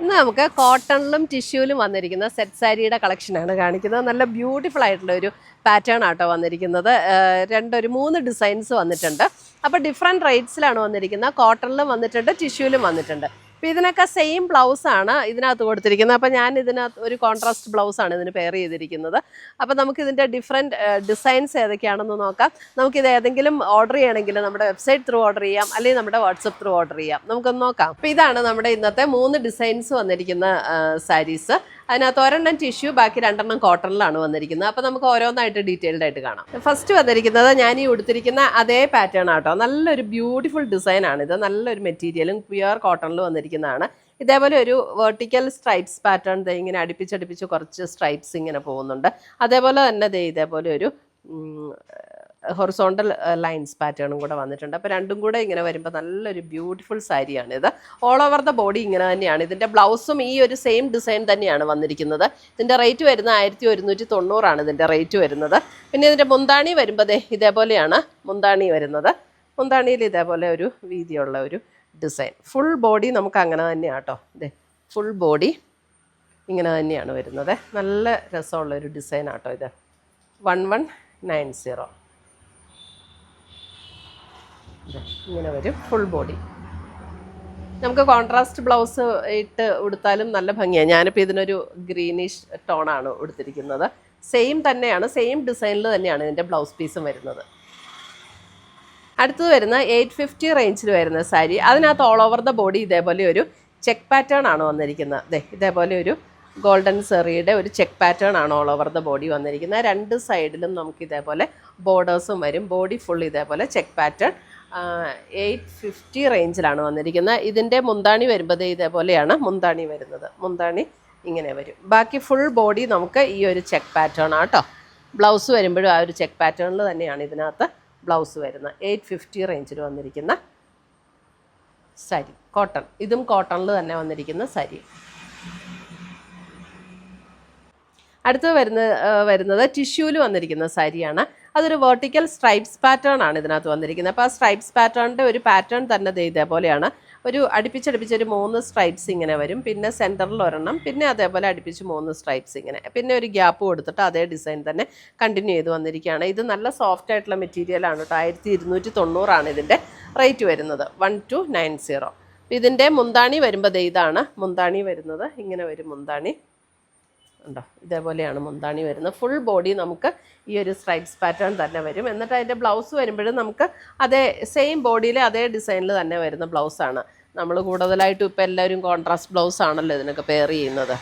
ഇന്ന് നമുക്ക് കോട്ടണിലും ടിഷ്യൂലും വന്നിരിക്കുന്ന സെറ്റ് സാരിയുടെ കളക്ഷനാണ് കാണിക്കുന്നത്. നല്ല ബ്യൂട്ടിഫുൾ ആയിട്ടുള്ള ഒരു പാറ്റേൺ ആട്ടോ വന്നിരിക്കുന്നത്. ഒരു 3 ഡിസൈൻസ് വന്നിട്ടുണ്ട്. അപ്പോൾ ഡിഫറെൻറ്റ് റേറ്റ്സിലാണ് വന്നിരിക്കുന്നത്. കോട്ടണിലും വന്നിട്ടുണ്ട്, ടിഷ്യൂലും വന്നിട്ടുണ്ട്. അപ്പോൾ ഇതിനൊക്കെ സെയിം ബ്ലൗസാണ് ഇതിനകത്ത് കൊടുത്തിരിക്കുന്നത്. അപ്പോൾ ഞാൻ ഇതിനകത്ത് ഒരു കോൺട്രാസ്റ്റ് ബ്ലൗസാണ് ഇതിന് പെയർ ചെയ്തിരിക്കുന്നത്. അപ്പോൾ നമുക്കിതിൻ്റെ ഡിഫറെൻറ്റ് ഡിസൈൻസ് ഏതൊക്കെയാണെന്ന് നോക്കാം. നമുക്കിത് ഏതെങ്കിലും ഓർഡർ ചെയ്യണമെങ്കിൽ നമ്മുടെ വെബ്സൈറ്റ് ത്രൂ ഓർഡർ ചെയ്യാം, അല്ലെങ്കിൽ നമ്മുടെ വാട്സപ്പ് ത്രൂ ഓർഡർ ചെയ്യാം. നമുക്കൊന്ന് നോക്കാം. അപ്പോൾ ഇതാണ് നമ്മുടെ ഇന്നത്തെ 3 ഡിസൈൻസ് വന്നിരിക്കുന്ന സാരീസ്. അതിനകത്ത് ഒരെണ്ണം ടിഷ്യൂ, ബാക്കി 2 കോട്ടണിലാണ് വന്നിരിക്കുന്നത്. അപ്പോൾ നമുക്ക് ഓരോന്നായിട്ട് ഡീറ്റെയിൽഡ് ആയിട്ട് കാണാം. ഫസ്റ്റ് വന്നിരിക്കുന്നത് ഞാൻ ഈ ഉടുത്തിരിക്കുന്ന അതേ പാറ്റേൺ ആട്ടോ. നല്ലൊരു ബ്യൂട്ടിഫുൾ ഡിസൈനാണിത്. നല്ലൊരു മെറ്റീരിയലും പ്യുവർ കോട്ടണിൽ വന്നിരിക്കുന്നതാണ്. ഇതേപോലെ ഒരു വെർട്ടിക്കൽ സ്ട്രൈപ്സ് പാറ്റേൺ ഇങ്ങനെ അടുപ്പിച്ചടുപ്പിച്ച് കുറച്ച് സ്ട്രൈപ്സ് ഇങ്ങനെ പോകുന്നുണ്ട്. അതേപോലെ തന്നെ ഇതേപോലെ ഒരു ഹൊറിസോണ്ടൽ ലൈൻസ് പാറ്റേണും കൂടെ വന്നിട്ടുണ്ട്. അപ്പോൾ രണ്ടും കൂടെ ഇങ്ങനെ വരുമ്പോൾ നല്ലൊരു ബ്യൂട്ടിഫുൾ സാരിയാണിത്. ഓൾ ഓവർ ദ ബോഡി ഇങ്ങനെ തന്നെയാണ്. ഇതിൻ്റെ ബ്ലൗസും ഈ ഒരു സെയിം ഡിസൈൻ തന്നെയാണ് വന്നിരിക്കുന്നത്. ഇതിൻ്റെ റേറ്റ് വരുന്നത് 1190 ഇതിൻ്റെ റേറ്റ് വരുന്നത്. പിന്നെ ഇതിൻ്റെ മുന്താണി വരുമ്പോൾ ഇതേപോലെയാണ് മുന്താണി വരുന്നത്. മുന്താണിയിൽ ഇതേപോലെ ഒരു വീതിയുള്ള ഒരു ഡിസൈൻ. ഫുൾ ബോഡി നമുക്ക് അങ്ങനെ തന്നെയാണ് കേട്ടോ. ഫുൾ ബോഡി ഇങ്ങനെ തന്നെയാണ് വരുന്നത്. നല്ല രസമുള്ളൊരു ഡിസൈൻ ആട്ടോ ഇത്. 1190 ഇങ്ങനെ വരും ഫുൾ ബോഡി. നമുക്ക് കോൺട്രാസ്റ്റ് ബ്ലൗസ് ഇട്ട് ഉടുത്താലും നല്ല ഭംഗിയാണ്. ഞാനിപ്പോൾ ഇതിനൊരു ഗ്രീനിഷ് ടോണാണ് ഉടുത്തിരിക്കുന്നത്. സെയിം തന്നെയാണ്, സെയിം ഡിസൈനിൽ തന്നെയാണ് ഇതിൻ്റെ ബ്ലൗസ് പീസും വരുന്നത്. അടുത്തത് വരുന്ന 850 റേഞ്ചിൽ വരുന്ന സാരി. അതിനകത്ത് ഓൾ ഓവർ ദ ബോഡി ഇതേപോലെ ഒരു ചെക്ക് പാറ്റേൺ ആണ് വന്നിരിക്കുന്നത്. ഇതേപോലെ ഒരു ഗോൾഡൻ സെറിയുടെ ഒരു ചെക്ക് പാറ്റേൺ ആണ് ഓൾ ഓവർ ദ ബോഡി വന്നിരിക്കുന്നത്. 2 സൈഡിലും നമുക്ക് ഇതേപോലെ ബോർഡേഴ്സും വരും. ബോഡി ഫുൾ ഇതേപോലെ ചെക്ക് പാറ്റേൺ. 850 റേഞ്ചിലാണ് വന്നിരിക്കുന്നത്. ഇതിൻ്റെ മുന്താണി വരുമ്പോൾ ഇതേപോലെയാണ് മുന്താണി വരുന്നത്. മുന്താണി ഇങ്ങനെ വരും. ബാക്കി ഫുൾ ബോഡി നമുക്ക് ഈ ഒരു ചെക്ക് പാറ്റേൺ ആട്ടോ. ബ്ലൗസ് വരുമ്പോഴും ആ ഒരു ചെക്ക് പാറ്റേണിൽ തന്നെയാണ് ഇതിനകത്ത് ബ്ലൗസ് വരുന്നത്. 850 റേഞ്ചിൽ വന്നിരിക്കുന്ന സാരി. കോട്ടൺ, ഇതും കോട്ടണിൽ തന്നെ വന്നിരിക്കുന്ന സാരി. അടുത്ത് വരുന്നത് ടിഷ്യൂല് വന്നിരിക്കുന്ന സാരിയാണ്. അതൊരു വെർട്ടിക്കൽ സ്ട്രൈപ്സ് പാറ്റേൺ ആണ് ഇതിനകത്ത് വന്നിരിക്കുന്നത്. അപ്പോൾ ആ സ്ട്രൈപ്സ് പാറ്റേണിൻ്റെ ഒരു പാറ്റേൺ തന്നെ ഇതേപോലെയാണ്. ഒരു അടുപ്പിച്ചൊരു 3 സ്ട്രൈപ്സ് ഇങ്ങനെ വരും. പിന്നെ സെൻറ്ററിൽ ഒരെണ്ണം, പിന്നെ അതേപോലെ അടുപ്പിച്ച് 3 സ്ട്രൈപ്സ് ഇങ്ങനെ, പിന്നെ ഒരു ഗ്യാപ്പ് കൊടുത്തിട്ട് അതേ ഡിസൈൻ തന്നെ കണ്ടിന്യൂ ചെയ്ത് വന്നിരിക്കുകയാണ്. ഇത് നല്ല സോഫ്റ്റ് ആയിട്ടുള്ള മെറ്റീരിയലാണ് കേട്ടോ. 1290 ഇതിൻ്റെ റേറ്റ് വരുന്നത്. 1290. ഇതിൻ്റെ മുന്താണി വരുമ്പോൾ ഇതാണ് മുന്താണി വരുന്നത്. ഇങ്ങനെ വരും മുന്താണി. ഉണ്ടോ, ഇതേപോലെയാണ് മുന്താണി വരുന്നത്. ഫുൾ ബോഡി നമുക്ക് ഈ ഒരു സ്ട്രൈപ്സ് പാറ്റേൺ തന്നെ വരും. എന്നിട്ട് അതിൻ്റെ ബ്ലൗസ് വരുമ്പോഴും നമുക്ക് അതേ സെയിം ബോഡിയിൽ അതേ ഡിസൈനിൽ തന്നെ വരുന്ന ബ്ലൗസാണ്. നമ്മൾ കൂടുതലായിട്ടും ഇപ്പോൾ എല്ലാവരും കോൺട്രാസ്റ്റ് ബ്ലൗസ് ആണല്ലോ ഇതിനൊക്കെ പെയർ ചെയ്യുന്നത്.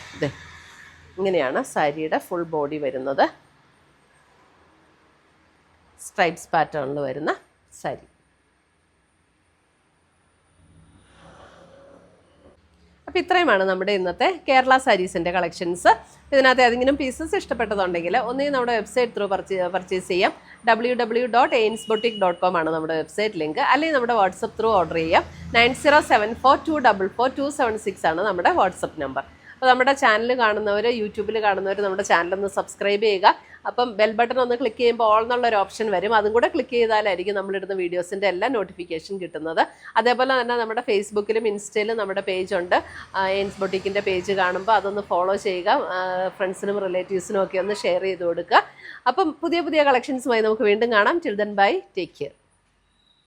ഇങ്ങനെയാണ് സാരിയുടെ ഫുൾ ബോഡി വരുന്നത്. സ്ട്രൈപ്സ് പാറ്റേണിൽ വരുന്ന സാരി. അപ്പോൾ ഇത്രയുമാണ് നമ്മുടെ ഇന്നത്തെ കേരള സാരീസിൻ്റെ കളക്ഷൻസ്. ഇതിനകത്ത് ഏതെങ്കിലും പീസസ് ഇഷ്ടപ്പെട്ടതുണ്ടെങ്കിൽ ഒന്നുകിൽ നമ്മുടെ വെബ്സൈറ്റ് ത്രൂ പർച്ചേസ് ചെയ്യാം. www.ainsboutique.com ആണ് നമ്മുടെ വെബ്സൈറ്റ് ലിങ്ക്. അല്ലെങ്കിൽ നമ്മുടെ വാട്സപ്പ് ത്രൂ ഓർഡർ ചെയ്യാം. 9074244276 ആണ് നമ്മുടെ വാട്സപ്പ് നമ്പർ. അപ്പോൾ നമ്മുടെ ചാനൽ കാണുന്നവർ, യൂട്യൂബിൽ കാണുന്നവർ നമ്മുടെ ചാനലൊന്ന് സബ്സ്ക്രൈബ് ചെയ്യുക. അപ്പം ബെൽ ബട്ടൺ ഒന്ന് ക്ലിക്ക് ചെയ്യുമ്പോൾ ഓൾ എന്നുള്ളൊരു ഓപ്ഷൻ വരും. അതും കൂടെ ക്ലിക്ക് ചെയ്താലായിരിക്കും നമ്മളിടുന്ന വീഡിയോസിൻ്റെ എല്ലാ നോട്ടിഫിക്കേഷൻ കിട്ടുന്നത്. അതേപോലെ തന്നെ നമ്മുടെ ഫേസ്ബുക്കിലും ഇൻസ്റ്റയിലും നമ്മുടെ പേജുണ്ട്. എയിൻസ് ബൊട്ടീക്കിൻ്റെ പേജ് കാണുമ്പോൾ അതൊന്ന് ഫോളോ ചെയ്യുക. ഫ്രണ്ട്സിനും റിലേറ്റീവ്സിനും ഒക്കെ ഒന്ന് ഷെയർ ചെയ്ത് കൊടുക്കുക. അപ്പം പുതിയ കളക്ഷൻസുമായി നമുക്ക് വീണ്ടും കാണാം. Till then bye, take care.